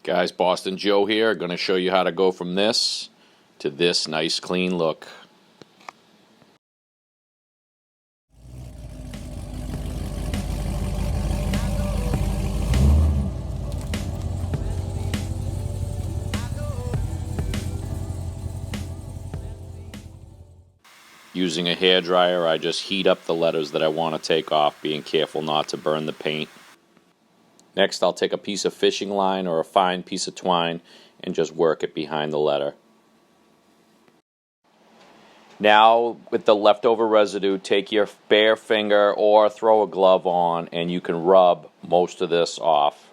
Guys, Boston Joe here, going to show you how to go from this to this nice clean look. Using a hairdryer, I just heat up the letters that I want to take off, being careful not to burn the paint. Next, I'll take a piece of fishing line or a fine piece of twine and just work it behind the letter. Now, with the leftover residue, take your bare finger or throw a glove on and you can rub most of this off.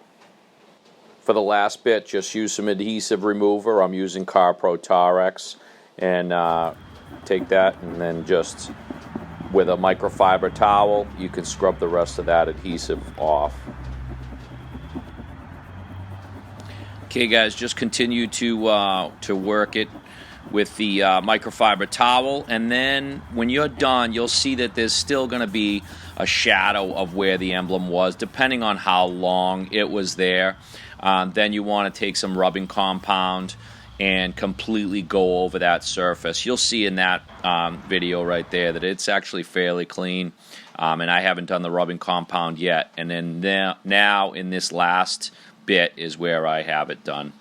For the last bit, just use some adhesive remover. I'm using CarPro Tarex, and take that and then just with a microfiber towel, you can scrub the rest of that adhesive off. Okay, guys, just continue to work it with the microfiber towel, and then when you're done, you'll see that there's still going to be a shadow of where the emblem was, depending on how long it was there. Then you want to take some rubbing compound and completely go over that surface. You'll see in that video right there that it's actually fairly clean, and I haven't done the rubbing compound yet. And then now in this last bit is where I have it done.